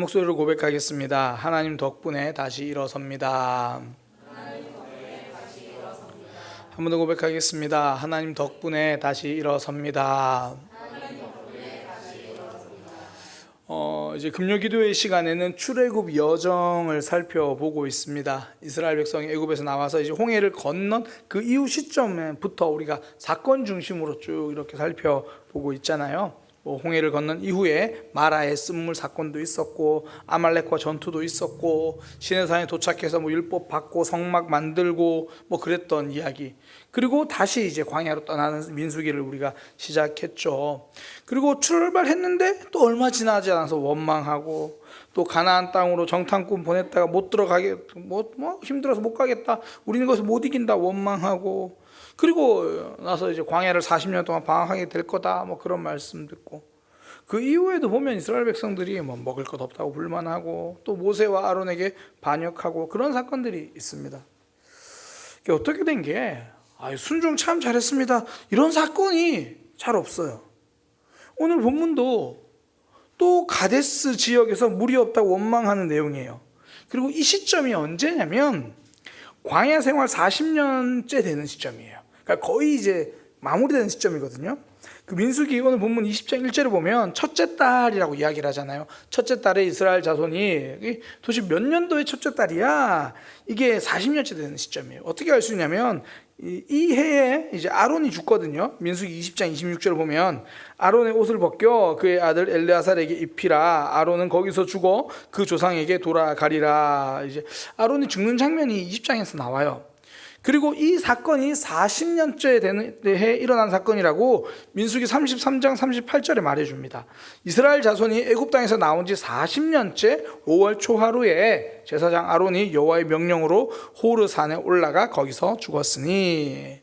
목소리로 고백하겠습니다. 하나님 덕분에 다시 일어섭니다. 한 번 더 고백하겠습니다. 하나님 덕분에 다시 일어섭니다. 이제 금요기도의 시간에는 출애굽 여정을 살펴보고 있습니다. 이스라엘 백성이 애굽에서 나와서 이제 홍해를 건넌 그 이후 시점부터 우리가 사건 중심으로 쭉 이렇게 살펴보고 있잖아요. 홍해를 건넌 이후에 마라의 쓴물 사건도 있었고, 아말렉과 전투도 있었고, 시내산에 도착해서 율법 받고 성막 만들고 그랬던 이야기. 그리고 다시 이제 광야로 떠나는 민수기를 우리가 시작했죠. 그리고 출발했는데 또 얼마 지나지 않아서 원망하고, 또 가나안 땅으로 정탐꾼 보냈다가 못 들어가게 힘들어서 못 가겠다, 우리는 거기서 못 이긴다 원망하고, 그리고 나서 이제 광야를 40년 동안 방황하게 될 거다 그런 말씀 듣고, 그 이후에도 보면 이스라엘 백성들이 먹을 것 없다고 불만하고, 또 모세와 아론에게 반역하고 그런 사건들이 있습니다. 어떻게 된 게 순종 참 잘했습니다 이런 사건이 잘 없어요. 오늘 본문도 또 가데스 지역에서 물이 없다고 원망하는 내용이에요. 그리고 이 시점이 언제냐면 광야 생활 40년째 되는 시점이에요. 그러니까 거의 이제 마무리되는 시점이거든요. 그 민수기 오늘 본문 20장 1절을 보면 첫째 딸이라고 이야기를 하잖아요. 첫째 딸의 이스라엘 자손이 도대체 몇 년도의 첫째 딸이야? 이게 40년째 되는 시점이에요. 어떻게 알 수 있냐면 이 해에 이제 아론이 죽거든요. 민수기 20장 26절을 보면 아론의 옷을 벗겨 그의 아들 엘레아살에게 입히라. 아론은 거기서 죽어 그 조상에게 돌아가리라. 이제 아론이 죽는 장면이 20장에서 나와요. 그리고 이 사건이 40년째 되는 해에 일어난 사건이라고 민수기 33장 38절에 말해줍니다. 이스라엘 자손이 애굽 땅에서 나온 지 40년째 5월 초하루에 제사장 아론이 여호와의 명령으로 호르 산에 올라가 거기서 죽었으니,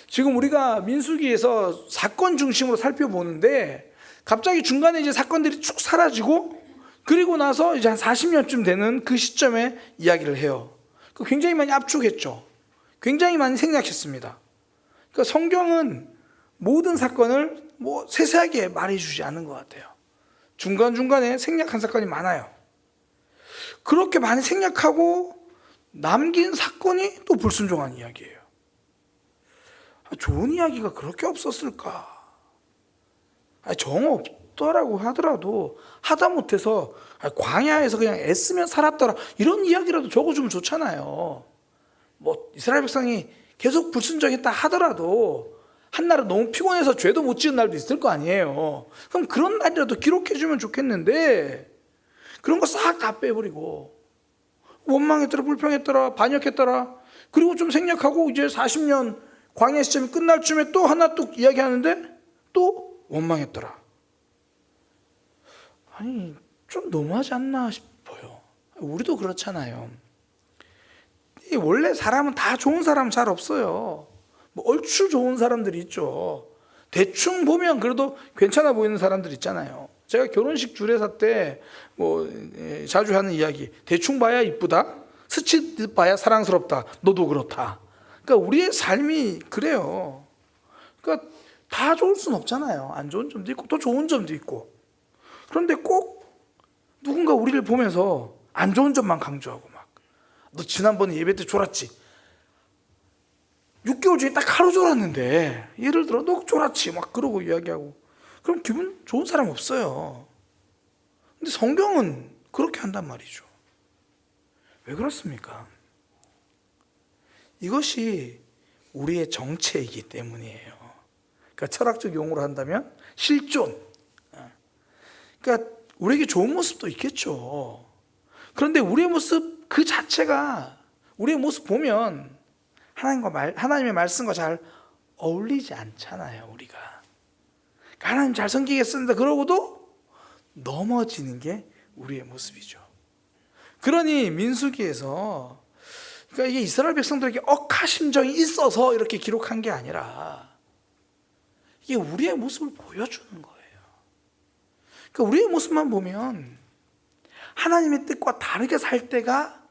지금 우리가 민수기에서 사건 중심으로 살펴보는데 갑자기 중간에 이제 사건들이 쭉 사라지고, 그리고 나서 이제 한 40년쯤 되는 그 시점에 이야기를 해요. 굉장히 많이 압축했죠. 굉장히 많이 생략했습니다. 그러니까 성경은 모든 사건을 세세하게 말해주지 않는 것 같아요. 중간중간에 생략한 사건이 많아요. 그렇게 많이 생략하고 남긴 사건이 또 불순종한 이야기예요. 좋은 이야기가 그렇게 없었을까? 정 없더라고 하더라도 하다못해서 광야에서 그냥 애쓰면 살았더라 이런 이야기라도 적어주면 좋잖아요. 이스라엘 백성이 계속 불순종했다 하더라도 한날은 너무 피곤해서 죄도 못 지은 날도 있을 거 아니에요. 그럼 그런 날이라도 기록해주면 좋겠는데 그런 거 싹 다 빼버리고 원망했더라, 불평했더라, 반역했더라, 그리고 좀 생략하고 이제 40년 광야 시점이 끝날 쯤에 또 하나 또 이야기하는데 또 원망했더라. 좀 너무하지 않나 싶어요. 우리도 그렇잖아요. 원래 사람은 다 좋은 사람 잘 없어요. 얼추 좋은 사람들이 있죠. 대충 보면 그래도 괜찮아 보이는 사람들 있잖아요. 제가 결혼식 주례사 때 자주 하는 이야기, 대충 봐야 이쁘다, 스치듯 봐야 사랑스럽다, 너도 그렇다. 그러니까 우리의 삶이 그래요. 그러니까 다 좋을 순 없잖아요. 안 좋은 점도 있고 또 좋은 점도 있고. 그런데 꼭 누군가 우리를 보면서 안 좋은 점만 강조하고 너 지난번에 예배 때 졸았지? 6개월 중에 딱 하루 졸았는데, 예를 들어 너 졸았지? 그러고 이야기하고, 그럼 기분 좋은 사람 없어요. 근데 성경은 그렇게 한단 말이죠. 왜 그렇습니까? 이것이 우리의 정체이기 때문이에요. 그러니까 철학적 용어로 한다면 실존. 그러니까 우리에게 좋은 모습도 있겠죠. 그런데 우리의 모습 그 자체가, 우리의 모습 보면 하나님의 말씀과 잘 어울리지 않잖아요. 우리가 하나님 잘 섬기겠습니다 그러고도 넘어지는 게 우리의 모습이죠. 그러니 민수기에서, 그러니까 이게 이스라엘 백성들에게 억하심정이 있어서 이렇게 기록한 게 아니라 이게 우리의 모습을 보여주는 거예요. 그러니까 우리의 모습만 보면 하나님의 뜻과 다르게 살 때가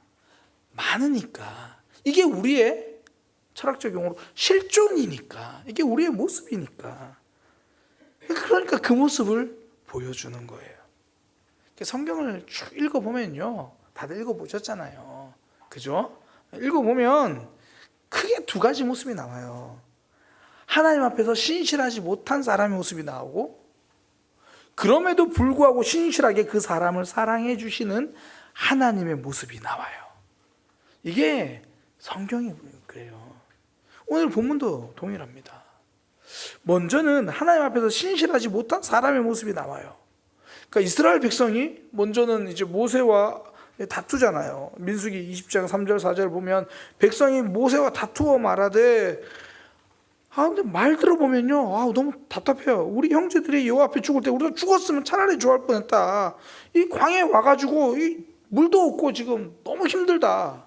많으니까, 이게 우리의 철학적 용어로 실존이니까, 이게 우리의 모습이니까, 그러니까 그 모습을 보여주는 거예요. 성경을 쭉 읽어보면요, 다들 읽어보셨잖아요, 그죠? 읽어보면 크게 두 가지 모습이 나와요. 하나님 앞에서 신실하지 못한 사람의 모습이 나오고, 그럼에도 불구하고 신실하게 그 사람을 사랑해 주시는 하나님의 모습이 나와요. 이게 성경이 그래요. 오늘 본문도 동일합니다. 먼저는 하나님 앞에서 신실하지 못한 사람의 모습이 나와요. 그러니까 이스라엘 백성이 먼저는 이제 모세와 다투잖아요. 민수기 20장 3절 4절 보면 백성이 모세와 다투어 말하되, 근데 말 들어보면요, 너무 답답해요. 우리 형제들이 여호와 앞에 죽을 때 우리가 죽었으면 차라리 좋아할 뻔했다. 이 광야에 와가지고 이 물도 없고 지금 너무 힘들다.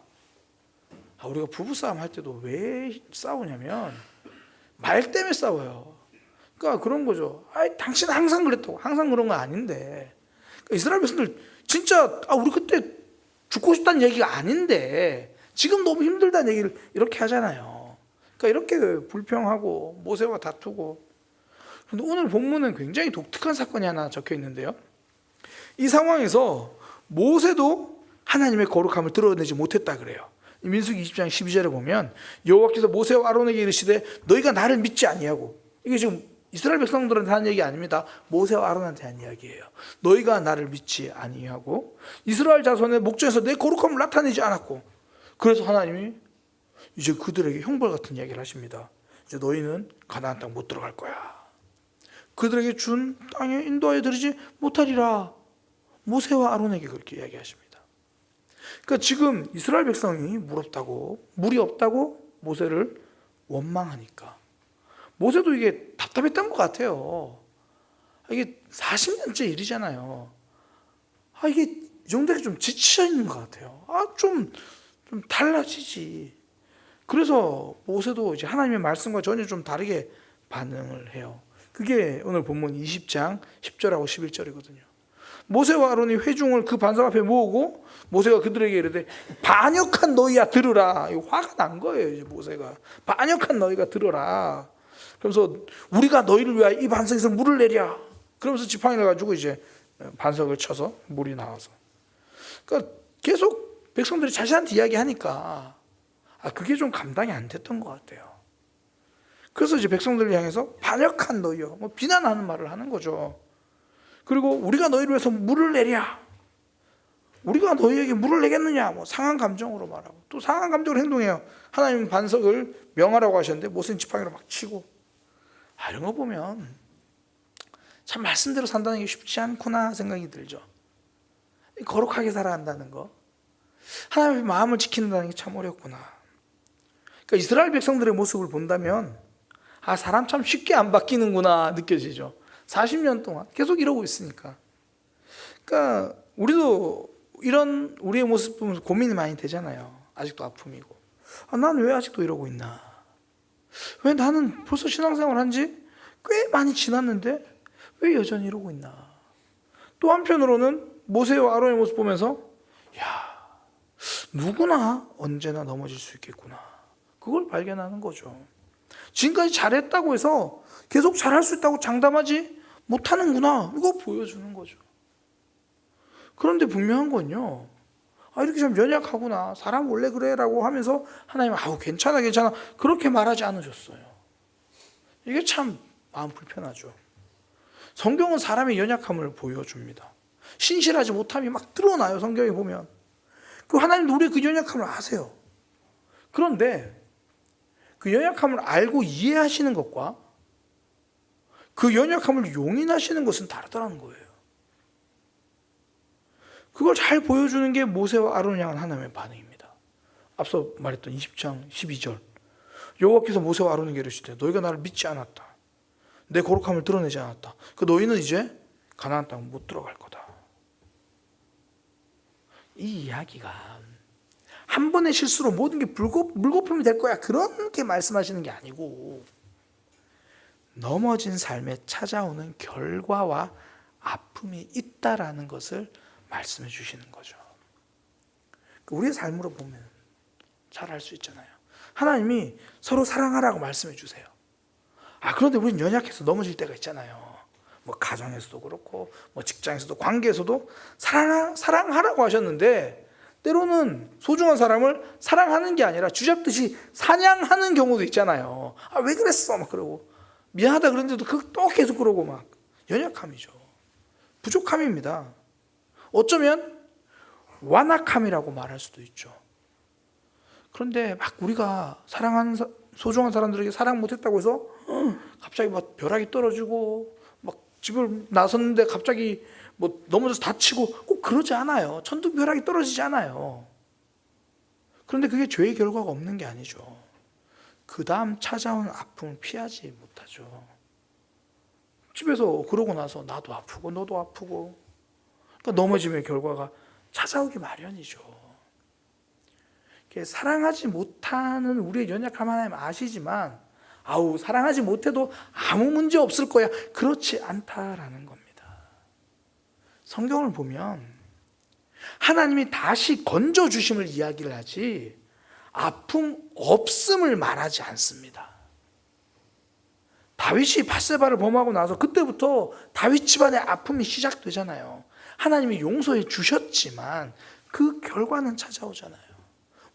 우리가 부부싸움 할 때도 왜 싸우냐면 말 때문에 싸워요. 그러니까 그런 거죠. 당신 항상 그랬다고. 항상 그런 건 아닌데. 그러니까 이스라엘 백성들 진짜 우리 그때 죽고 싶다는 얘기가 아닌데 지금 너무 힘들다는 얘기를 이렇게 하잖아요. 그러니까 이렇게 불평하고 모세와 다투고. 그런데 오늘 본문은 굉장히 독특한 사건이 하나 적혀 있는데요. 이 상황에서 모세도 하나님의 거룩함을 드러내지 못했다 그래요. 민수기 20장 12절에 보면 여호와께서 모세와 아론에게 이르시되 너희가 나를 믿지 아니하고, 이게 지금 이스라엘 백성들한테 하는 얘기 아닙니다. 모세와 아론한테 하는 이야기예요. 너희가 나를 믿지 아니하고 이스라엘 자손의 목전에서 내 거룩함을 나타내지 않았고, 그래서 하나님이 이제 그들에게 형벌 같은 이야기를 하십니다. 이제 너희는 가나안 땅 못 들어갈 거야. 그들에게 준 땅에 인도하여 들이지 못하리라. 모세와 아론에게 그렇게 이야기하십니다. 그러니까 지금 이스라엘 백성이 물이 없다고 모세를 원망하니까 모세도 이게 답답했던 것 같아요. 이게 40년째 일이잖아요. 이게 이 정도에 좀 지쳐 있는 것 같아요. 좀 달라지지. 그래서 모세도 이제 하나님의 말씀과 전혀 좀 다르게 반응을 해요. 그게 오늘 본문 20장 10절하고 11절이거든요. 모세와 아론이 회중을 그 반석 앞에 모으고 모세가 그들에게 이르되 반역한 너희야 들으라. 화가 난 거예요. 이제 모세가 반역한 너희가 들으라. 그래서 우리가 너희를 위하여 이 반석에서 물을 내랴. 그러면서 지팡이를 가지고 이제 반석을 쳐서 물이 나와서. 그러니까 계속 백성들이 자신한테 이야기하니까 그게 좀 감당이 안 됐던 것 같아요. 그래서 이제 백성들을 향해서 반역한 너희요, 비난하는 말을 하는 거죠. 그리고 우리가 너희를 위해서 물을 내랴. 우리가 너희에게 물을 내겠느냐. 상한 감정으로 말하고 또 상한 감정으로 행동해요. 하나님은 반석을 명하라고 하셨는데 모세는 지팡이로 막 치고. 이런 거 보면 참 말씀대로 산다는 게 쉽지 않구나 생각이 들죠. 거룩하게 살아야 한다는 거, 하나님의 마음을 지킨다는 게 참 어렵구나. 그러니까 이스라엘 백성들의 모습을 본다면 사람 참 쉽게 안 바뀌는구나 느껴지죠. 40년 동안 계속 이러고 있으니까. 그러니까 우리도 이런 우리의 모습 보면서 고민이 많이 되잖아요. 아직도 아픔이고, 나는 왜 아직도 이러고 있나? 왜 나는 벌써 신앙생활 한 지 꽤 많이 지났는데 왜 여전히 이러고 있나? 또 한편으로는 모세와 아론의 모습 보면서 누구나 언제나 넘어질 수 있겠구나. 그걸 발견하는 거죠. 지금까지 잘했다고 해서 계속 잘할 수 있다고 장담하지 못하는구나. 이거 보여주는 거죠. 그런데 분명한 건요, 이렇게 좀 연약하구나, 사람 원래 그래라고 하면서 하나님은 괜찮아 그렇게 말하지 않으셨어요. 이게 참 마음 불편하죠. 성경은 사람의 연약함을 보여줍니다. 신실하지 못함이 막 드러나요. 성경에 보면 하나님도 우리의 그 연약함을 아세요. 그런데 그 연약함을 알고 이해하시는 것과 그 연약함을 용인하시는 것은 다르다는 거예요. 그걸 잘 보여주는 게 모세와 아론을 향한 하나님의 반응입니다. 앞서 말했던 20장 12절, 여호와께서 모세와 아론에게 이르시되 너희가 나를 믿지 않았다. 내 거룩함을 드러내지 않았다. 너희는 이제 가나안 땅 못 들어갈 거다. 이 이야기가 한 번의 실수로 모든 게 물거품이 될 거야, 그렇게 말씀하시는 게 아니고 넘어진 삶에 찾아오는 결과와 아픔이 있다라는 것을 말씀해 주시는 거죠. 우리의 삶으로 보면 잘 알 수 있잖아요. 하나님이 서로 사랑하라고 말씀해 주세요. 그런데 우리는 연약해서 넘어질 때가 있잖아요. 뭐 가정에서도 그렇고 뭐 직장에서도 관계에서도 사랑하라고 하셨는데 때로는 소중한 사람을 사랑하는 게 아니라 쥐잡듯이 사냥하는 경우도 있잖아요. 아, 왜 그랬어? 막 그러고 미안하다 그런데도 또 계속 그러고 막 연약함이죠. 부족함입니다. 어쩌면 완악함이라고 말할 수도 있죠. 그런데 막 우리가 사랑하는 소중한 사람들에게 사랑 못했다고 해서 갑자기 막 벼락이 떨어지고 막 집을 나섰는데 갑자기 뭐 넘어져서 다치고 꼭 그러지 않아요. 천둥벼락이 떨어지지 않아요. 그런데 그게 죄의 결과가 없는 게 아니죠. 그 다음 찾아오는 아픔을 피하지 못하죠. 집에서 그러고 나서 나도 아프고 너도 아프고 그러니까 넘어짐의 결과가 찾아오기 마련이죠. 사랑하지 못하는 우리의 연약함 하나님 아시지만 아우 사랑하지 못해도 아무 문제 없을 거야. 그렇지 않다라는 겁니다. 성경을 보면 하나님이 다시 건져주심을 이야기를 하지 아픔 없음을 말하지 않습니다. 다윗이 밧세바를 범하고 나서 그때부터 다윗 집안의 아픔이 시작되잖아요. 하나님이 용서해 주셨지만 그 결과는 찾아오잖아요.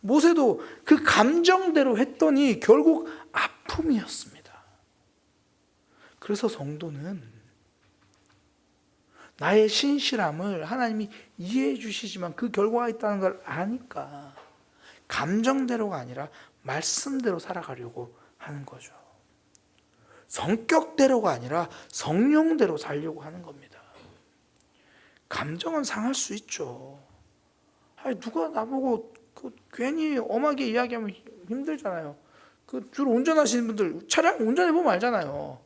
모세도 그 감정대로 했더니 결국 아픔이었습니다. 그래서 성도는 나의 신실함을 하나님이 이해해 주시지만 그 결과가 있다는 걸 아니까 감정대로가 아니라 말씀대로 살아가려고 하는 거죠. 성격대로가 아니라 성령대로 살려고 하는 겁니다. 감정은 상할 수 있죠. 아니, 누가 나보고 괜히 엄하게 이야기하면 힘들잖아요. 주로 운전하시는 분들 차량 운전해보면 알잖아요.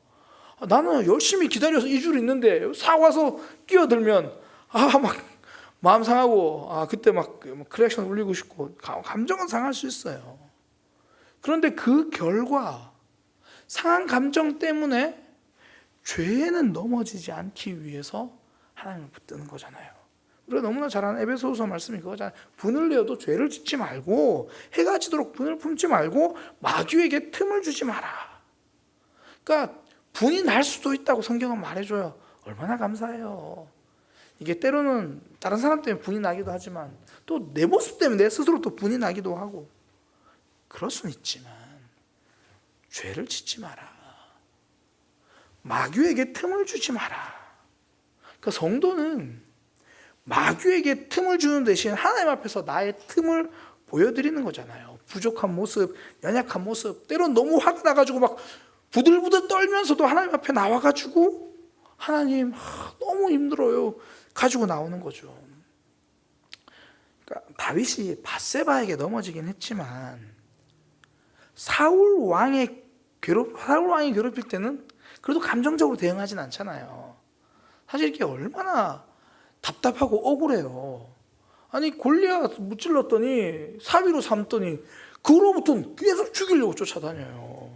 나는 열심히 기다려서 이 줄 있는데 사 와서 끼어들면 막 마음 상하고 그때 막 크랙션 울리고 싶고 감정은 상할 수 있어요. 그런데 그 결과 상한 감정 때문에 죄에는 넘어지지 않기 위해서 하나님을 붙드는 거잖아요. 우리가 너무나 잘 아는 에베소서 말씀이 그거잖아요. 분을 내어도 죄를 짓지 말고 해가 지도록 분을 품지 말고 마귀에게 틈을 주지 마라. 그러니까 분이 날 수도 있다고 성경은 말해줘요. 얼마나 감사해요. 이게 때로는 다른 사람 때문에 분이 나기도 하지만 또 내 모습 때문에 내 스스로 또 분이 나기도 하고 그럴 수는 있지만 죄를 짓지 마라. 마귀에게 틈을 주지 마라. 그러니까 성도는 마귀에게 틈을 주는 대신 하나님 앞에서 나의 틈을 보여드리는 거잖아요. 부족한 모습, 연약한 모습, 때론 너무 화가 나가지고 막 부들부들 떨면서도 하나님 앞에 나와가지고 하나님 너무 힘들어요 가지고 나오는 거죠. 그러니까 다윗이 밧세바에게 넘어지긴 했지만 사울 왕이 괴롭힐 때는 그래도 감정적으로 대응하진 않잖아요. 사실 이게 얼마나 답답하고 억울해요. 아니 골리앗 무찔렀더니 사위로 삼더니 그로부터는 계속 죽이려고 쫓아다녀요.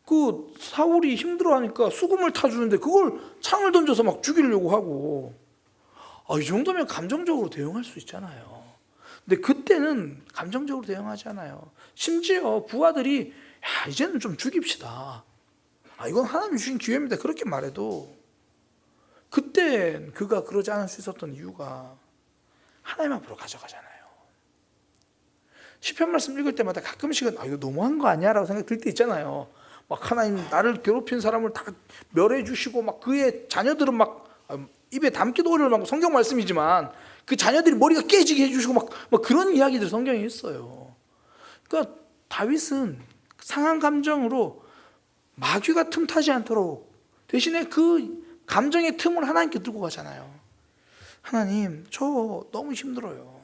그 사울이 힘들어하니까 수금을 타주는데 그걸 창을 던져서 막 죽이려고 하고 이 정도면 감정적으로 대응할 수 있잖아요. 근데 그때는 감정적으로 대응하지 않아요. 심지어 부하들이 이제는 좀 죽입시다. 이건 하나님 주신 기회입니다. 그렇게 말해도 그때 그가 그러지 않을 수 있었던 이유가 하나님 앞으로 가져가잖아요. 시편 말씀 읽을 때마다 가끔씩은 이거 너무한 거 아니야? 라고 생각 들 때 있잖아요. 막 하나님 나를 괴롭힌 사람을 다 멸해 주시고 막 그의 자녀들은 막 입에 담기도 어려울 만큼 성경 말씀이지만 그 자녀들이 머리가 깨지게 해주시고 막 그런 이야기들 성경에 있어요. 그러니까 다윗은 상한 감정으로 마귀가 틈타지 않도록 대신에 그 감정의 틈을 하나님께 들고 가잖아요. 하나님 저 너무 힘들어요.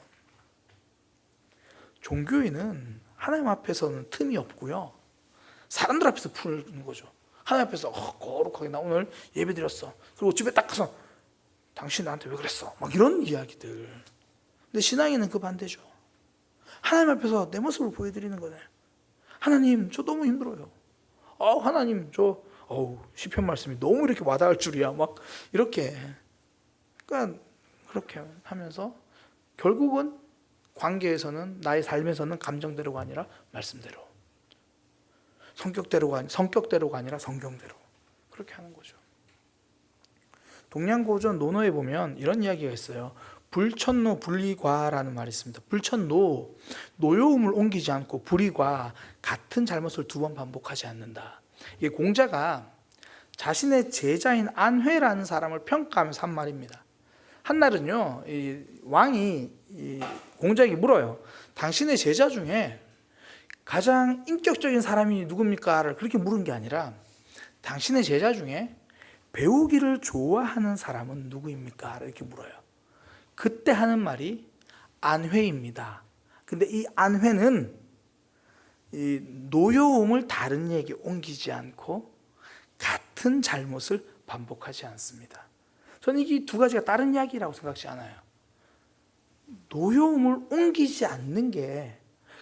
종교인은 하나님 앞에서는 틈이 없고요. 사람들 앞에서 푸는 거죠. 하나님 앞에서 거룩하게 나 오늘 예배 드렸어. 그리고 집에 딱 가서 당신 나한테 왜 그랬어? 막 이런 이야기들. 근데 신앙인은 그 반대죠. 하나님 앞에서 내 모습을 보여드리는 거네. 하나님 저 너무 힘들어요. 하나님 저 시편 말씀이 너무 이렇게 와닿을 줄이야. 막 이렇게. 그러니까 그렇게 하면서 결국은 관계에서는 나의 삶에서는 감정대로가 아니라 말씀대로. 성격대로가 아니라 성경대로 그렇게 하는 거죠. 동양고전 논어에 보면 이런 이야기가 있어요. 불천노 불이과라는 말이 있습니다. 불천노, 노여움을 옮기지 않고 불이과, 같은 잘못을 두 번 반복하지 않는다. 이게 공자가 자신의 제자인 안회라는 사람을 평가하면서 한 말입니다. 한날은요, 이 왕이 공자에게 물어요. 당신의 제자 중에 가장 인격적인 사람이 누굽니까?를 그렇게 물은 게 아니라 당신의 제자 중에 배우기를 좋아하는 사람은 누구입니까? 이렇게 물어요. 그때 하는 말이 안회입니다. 근데 이 안회는 이 노여움을 다른 얘기에 옮기지 않고 같은 잘못을 반복하지 않습니다. 저는 이 두 가지가 다른 이야기라고 생각하지 않아요. 노여움을 옮기지 않는 게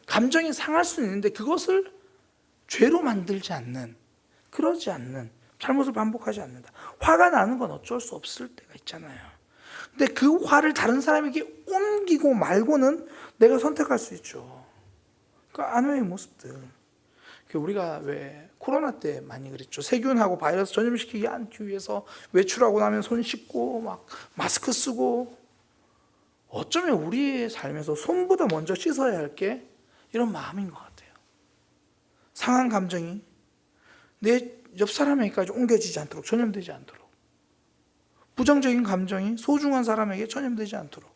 감정이 상할 수는 있는데 그것을 죄로 만들지 않는, 그러지 않는, 잘못을 반복하지 않는다. 화가 나는 건 어쩔 수 없을 때가 있잖아요. 근데 그 화를 다른 사람에게 옮기고 말고는 내가 선택할 수 있죠. 그러니까 안회의 모습들. 우리가 왜 코로나 때 많이 그랬죠. 세균하고 바이러스 전염시키지 않기 위해서 외출하고 나면 손 씻고 막 마스크 쓰고, 어쩌면 우리의 삶에서 손보다 먼저 씻어야 할 게 이런 마음인 것 같아요. 상한 감정이 내 옆 사람에게까지 옮겨지지 않도록, 전염되지 않도록, 부정적인 감정이 소중한 사람에게 전염되지 않도록,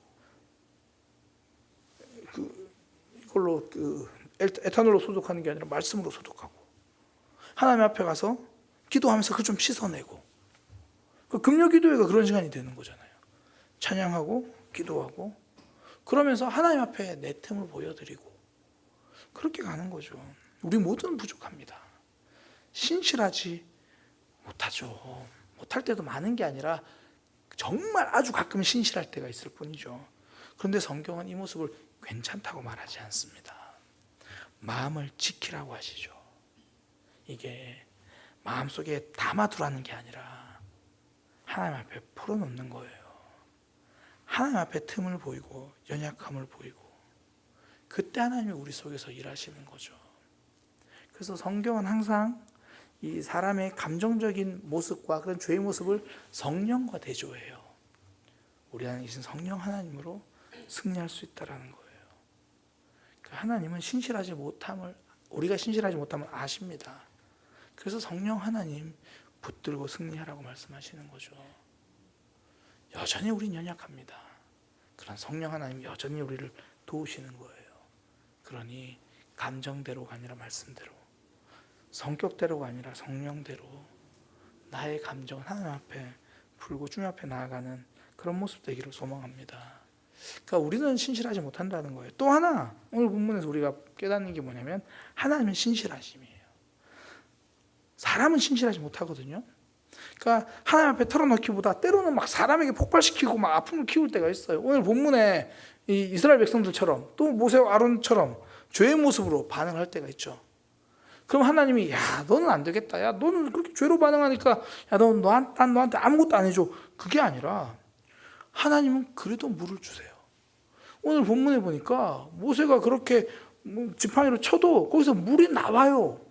이걸로 에탄올로 소독하는 게 아니라 말씀으로 소독하고, 하나님 앞에 가서 기도하면서 그걸 좀 씻어내고, 금요 기도회가 그런 시간이 되는 거잖아요. 찬양하고 기도하고 그러면서 하나님 앞에 내 틈을 보여드리고 그렇게 가는 거죠. 우리 모두는 부족합니다. 신실하지 못하죠. 못할 때도 많은 게 아니라 정말 아주 가끔 신실할 때가 있을 뿐이죠. 그런데 성경은 이 모습을 괜찮다고 말하지 않습니다. 마음을 지키라고 하시죠. 이게 마음속에 담아두라는 게 아니라 하나님 앞에 풀어놓는 거예요. 하나님 앞에 틈을 보이고 연약함을 보이고, 그때 하나님이 우리 속에서 일하시는 거죠. 그래서 성경은 항상 이 사람의 감정적인 모습과 그런 죄의 모습을 성령과 대조해요. 우리 안에 계신 성령 하나님으로 승리할 수 있다는 거예요. 하나님은 신실하지 못함을, 우리가 신실하지 못함을 아십니다. 그래서 성령 하나님 붙들고 승리하라고 말씀하시는 거죠. 여전히 우린 연약합니다. 그런 성령 하나님 여전히 우리를 도우시는 거예요. 그러니 감정대로가 아니라 말씀대로, 성격대로가 아니라 성령대로 나의 감정을 하나님 앞에 풀고 주님 앞에 나아가는 그런 모습 되기를 소망합니다. 그러니까 우리는 신실하지 못한다는 거예요. 또 하나 오늘 본문에서 우리가 깨닫는 게 뭐냐면 하나님은 신실하심이에요. 사람은 신실하지 못하거든요. 그러니까 하나님 앞에 털어놓기보다 때로는 막 사람에게 폭발시키고 막 아픔을 키울 때가 있어요. 오늘 본문에 이 이스라엘 백성들처럼 또 모세와 아론처럼 죄의 모습으로 반응할 때가 있죠. 그럼 하나님이 야 너는 안 되겠다. 야 너는 그렇게 죄로 반응하니까 야 넌 너한테 아무것도 안 해줘. 그게 아니라 하나님은 그래도 물을 주세요. 오늘 본문에 보니까 모세가 그렇게 지팡이로 쳐도 거기서 물이 나와요.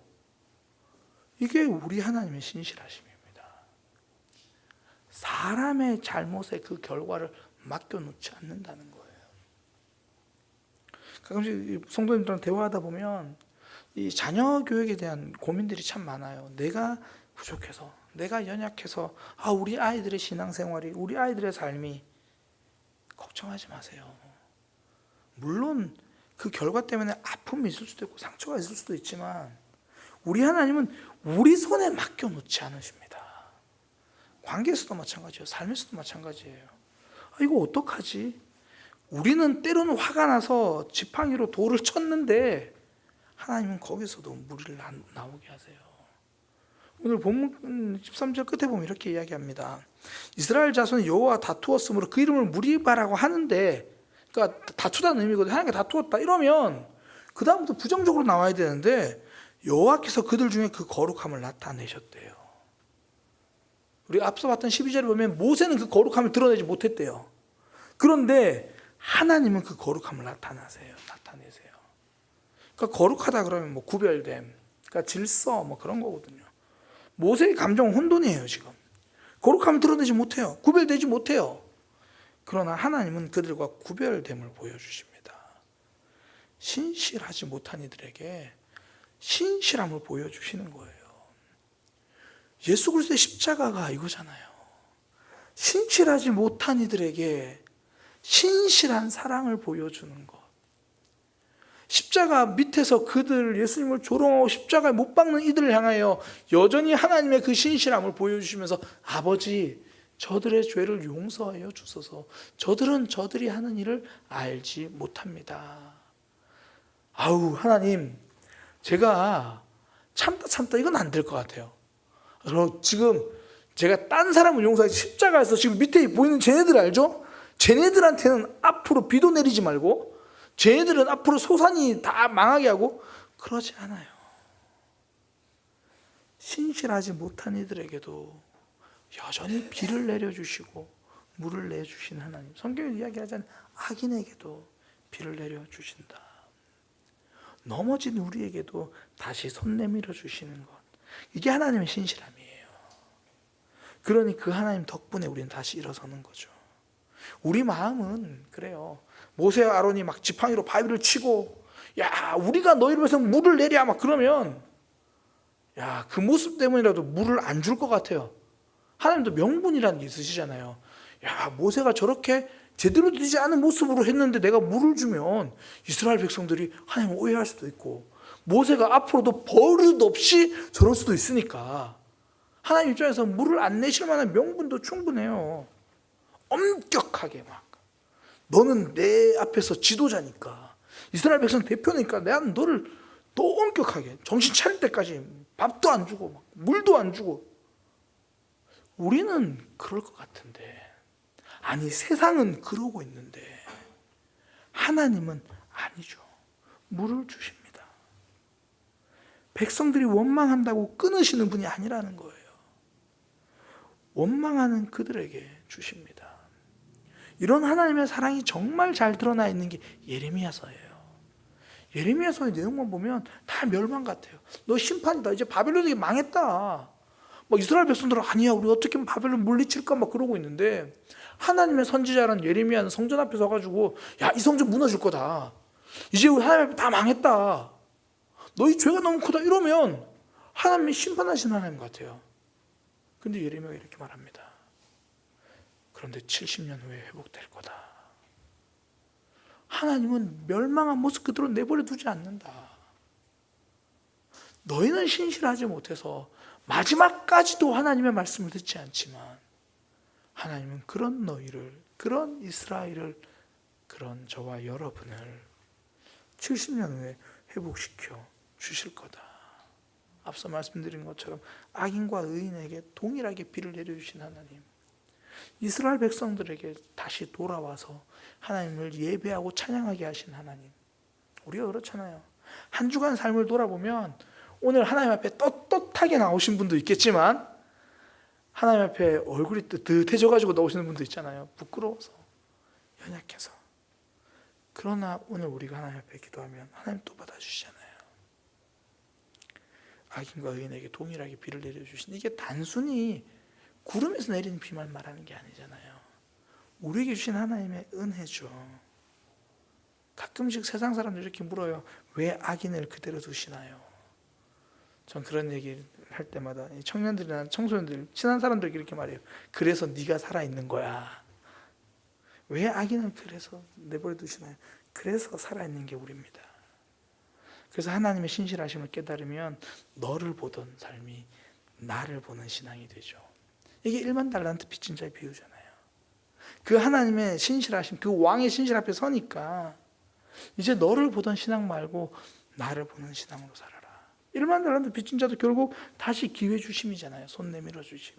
이게 우리 하나님의 신실하심입니다. 사람의 잘못에 그 결과를 맡겨놓지 않는다는 거예요. 가끔씩 성도님들랑 대화하다 보면 이 자녀 교육에 대한 고민들이 참 많아요. 내가 부족해서, 내가 연약해서, 우리 아이들의 신앙생활이, 우리 아이들의 삶이. 걱정하지 마세요. 물론 그 결과 때문에 아픔이 있을 수도 있고 상처가 있을 수도 있지만 우리 하나님은 우리 손에 맡겨놓지 않으십니다. 관계에서도 마찬가지예요. 삶에서도 마찬가지예요. 이거 어떡하지? 우리는 때로는 화가 나서 지팡이로 돌을 쳤는데 하나님은 거기서도 물을 나오게 하세요. 오늘 본문 13절 끝에 보면 이렇게 이야기합니다. 이스라엘 자손이 여호와와 다투었으므로 그 이름을 무리바라고 하는데, 그러니까 다투다는 의미거든요. 하나님과 다투었다 이러면 그 다음부터 부정적으로 나와야 되는데 여호와께서 그들 중에 그 거룩함을 나타내셨대요. 우리가 앞서 봤던 12절을 보면 모세는 그 거룩함을 드러내지 못했대요. 그런데 하나님은 그 거룩함을 나타내세요. 그러니까 거룩하다 그러면 뭐 구별됨, 그러니까 질서 뭐 그런 거거든요. 모세의 감정은 혼돈이에요 지금. 거룩함을 드러내지 못해요. 구별되지 못해요. 그러나 하나님은 그들과 구별됨을 보여주십니다. 신실하지 못한 이들에게 신실함을 보여주시는 거예요. 예수 그리스도의 십자가가 이거잖아요. 신실하지 못한 이들에게 신실한 사랑을 보여주는 것. 십자가 밑에서 그들 예수님을 조롱하고 십자가에 못 박는 이들을 향하여 여전히 하나님의 그 신실함을 보여주시면서 아버지 저들의 죄를 용서하여 주소서. 저들은 저들이 하는 일을 알지 못합니다. 아우 하나님 제가 참다 이건 안 될 것 같아요. 지금 제가 딴 사람을 용서하지 십자가에서 지금 밑에 보이는 쟤네들 알죠? 쟤네들한테는 앞으로 비도 내리지 말고 쟤네들은 앞으로 소산이 다 망하게 하고 그러지 않아요. 신실하지 못한 이들에게도 여전히 비를 내려주시고 물을 내주신 하나님. 성경에 이야기하자면 악인에게도 비를 내려주신다. 넘어진 우리에게도 다시 손 내밀어 주시는 것. 이게 하나님의 신실함이에요. 그러니 그 하나님 덕분에 우리는 다시 일어서는 거죠. 우리 마음은 그래요. 모세와 아론이 막 지팡이로 바위를 치고 야 우리가 너희를 위해서 물을 내랴 막 그러면 야 그 모습 때문이라도 물을 안 줄 것 같아요. 하나님도 명분이라는 게 있으시잖아요. 야 모세가 저렇게 제대로 되지 않은 모습으로 했는데 내가 물을 주면 이스라엘 백성들이 하나님을 오해할 수도 있고 모세가 앞으로도 버릇없이 저럴 수도 있으니까 하나님 입장에서 물을 안 내실 만한 명분도 충분해요. 엄격하게 막 너는 내 앞에서 지도자니까 이스라엘 백성 대표니까 내가 너를 또 엄격하게 정신 차릴 때까지 밥도 안 주고 막 물도 안 주고. 우리는 그럴 것 같은데 아니 세상은 그러고 있는데 하나님은 아니죠. 물을 주십니다. 백성들이 원망한다고 끊으시는 분이 아니라는 거예요. 원망하는 그들에게 주십니다. 이런 하나님의 사랑이 정말 잘 드러나 있는 게 예레미야서예요. 예레미야서의 내용만 보면 다 멸망 같아요. 너 심판이다. 이제 바벨론이 망했다. 막 이스라엘 백성들은 아니야 우리 어떻게 하면 바벨론 물리칠까 막 그러고 있는데 하나님의 선지자란 예레미야는 성전 앞에 서가지고 야 이 성전 무너질 거다. 이제 우리 하나님 앞에 다 망했다. 너희 죄가 너무 크다 이러면 하나님이 심판하시는 하나님 같아요. 근데 예레미야가 이렇게 말합니다. 그런데 70년 후에 회복될 거다. 하나님은 멸망한 모습 그대로 내버려 두지 않는다. 너희는 신실하지 못해서 마지막까지도 하나님의 말씀을 듣지 않지만 하나님은 그런 너희를, 그런 이스라엘을, 그런 저와 여러분을 70년 후에 회복시켜 주실 거다. 앞서 말씀드린 것처럼 악인과 의인에게 동일하게 비를 내려주신 하나님, 이스라엘 백성들에게 다시 돌아와서 하나님을 예배하고 찬양하게 하신 하나님. 우리가 그렇잖아요. 한 주간 삶을 돌아보면 오늘 하나님 앞에 떳떳하게 나오신 분도 있겠지만 하나님 앞에 얼굴이 뜨뜻해져가지고 나오시는 분도 있잖아요. 부끄러워서, 연약해서. 그러나 오늘 우리가 하나님 앞에 기도하면 하나님 또 받아주시잖아요. 악인과 의인에게 동일하게 비를 내려주신, 이게 단순히 구름에서 내리는 비만 말하는 게 아니잖아요. 우리에게 주신 하나님의 은혜죠. 가끔씩 세상 사람들 이렇게 물어요. 왜 악인을 그대로 두시나요? 전 그런 얘기를 할 때마다 청년들이나 청소년들, 친한 사람들에게 이렇게 말해요. 그래서 네가 살아있는 거야. 왜 악인을 그래서 내버려 두시나요? 그래서 살아있는 게 우리입니다. 그래서 하나님의 신실하심을 깨달으면 너를 보던 삶이 나를 보는 신앙이 되죠. 이게 1만 달란트 빚진 자의 비유잖아요. 그 하나님의 신실하심, 그 왕의 신실 앞에 서니까 이제 너를 보던 신앙 말고 나를 보는 신앙으로 살아라. 1만 달란트 빚진 자도 결국 다시 기회 주심이잖아요. 손 내밀어 주심.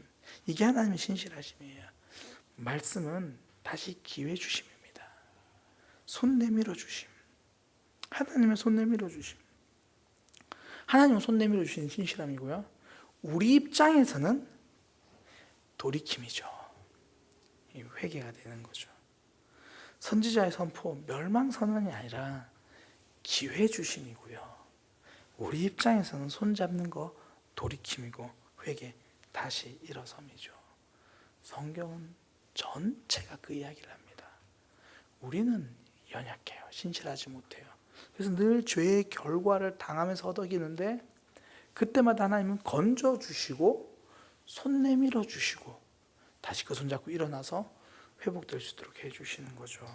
이게 하나님의 신실하심이에요. 말씀은 다시 기회 주심입니다. 손 내밀어 주심. 하나님의 손 내밀어 주심. 하나님은 손 내밀어 주시는 신실함이고요. 우리 입장에서는 돌이킴이죠. 회개가 되는 거죠. 선지자의 선포, 멸망 선언이 아니라 기회 주심이고요. 우리 입장에서는 손잡는 거 돌이킴이고 회개, 다시 일어섬이죠. 성경은 전체가 그 이야기를 합니다. 우리는 연약해요. 신실하지 못해요. 그래서 늘 죄의 결과를 당하면서 허덕이는데 그때마다 하나님은 건져주시고 손 내밀어 주시고 다시 그 손잡고 일어나서 회복될 수 있도록 해주시는 거죠.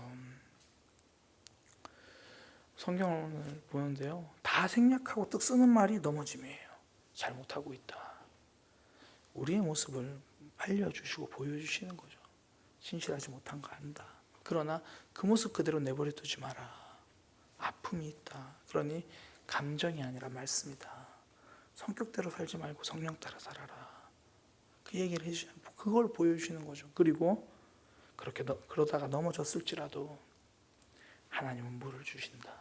성경을 오늘 보는데요, 다 생략하고 떡 쓰는 말이 넘어짐이에요. 잘못하고 있다. 우리의 모습을 알려주시고 보여주시는 거죠. 신실하지 못한 거 안다. 그러나 그 모습 그대로 내버려 두지 마라. 아픔이 있다. 그러니 감정이 아니라 말씀이다. 성격대로 살지 말고 성령 따라 살아라. 그 얘기를 해주시는, 그걸 보여주시는 거죠. 그리고 그러다가 넘어졌을지라도 하나님은 물을 주신다.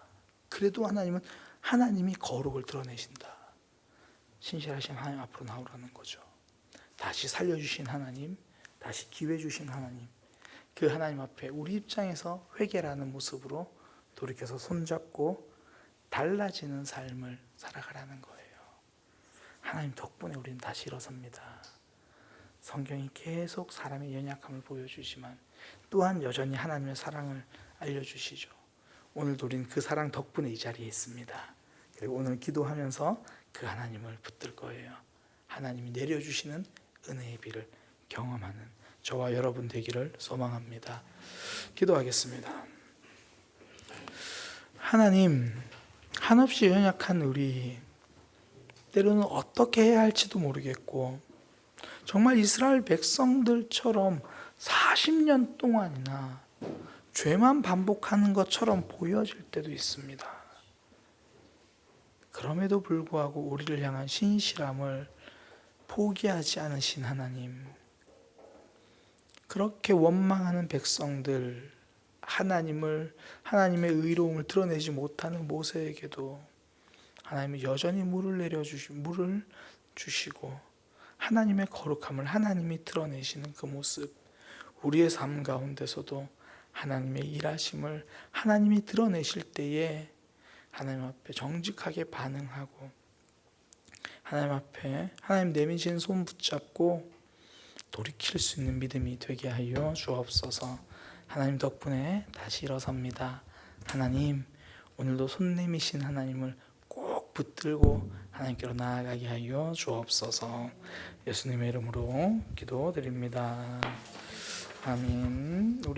그래도 하나님은 하나님이 거룩을 드러내신다. 신실하신 하나님 앞으로 나오라는 거죠. 다시 살려주신 하나님, 다시 기회 주신 하나님, 그 하나님 앞에 우리 입장에서 회개라는 모습으로 돌이켜서 손잡고 달라지는 삶을 살아가라는 거예요. 하나님 덕분에 우리는 다시 일어섭니다. 성경이 계속 사람의 연약함을 보여주지만 또한 여전히 하나님의 사랑을 알려주시죠. 오늘도 우리는 그 사랑 덕분에 이 자리에 있습니다. 그리고 오늘 기도하면서 그 하나님을 붙들 거예요. 하나님이 내려주시는 은혜의 비를 경험하는 저와 여러분 되기를 소망합니다. 기도하겠습니다. 하나님, 한없이 연약한 우리, 때로는 어떻게 해야 할지도 모르겠고 정말 이스라엘 백성들처럼 40년 동안이나 죄만 반복하는 것처럼 보여질 때도 있습니다. 그럼에도 불구하고 우리를 향한 신실함을 포기하지 않으신 하나님, 그렇게 원망하는 백성들, 하나님의 의로움을 드러내지 못하는 모세에게도 하나님은 여전히 물을 주시고 하나님의 거룩함을 하나님이 드러내시는 그 모습, 우리의 삶 가운데서도 하나님의 일하심을 하나님이 드러내실 때에 하나님 앞에 정직하게 반응하고 하나님 앞에 하나님 내미신 손 붙잡고 돌이킬 수 있는 믿음이 되게 하여 주옵소서. 하나님 덕분에 다시 일어섭니다. 하나님, 오늘도 손 내미신 하나님을 꼭 붙들고 하나님께로 나아가게 하여 주옵소서. 예수님의 이름으로 기도드립니다. 아멘.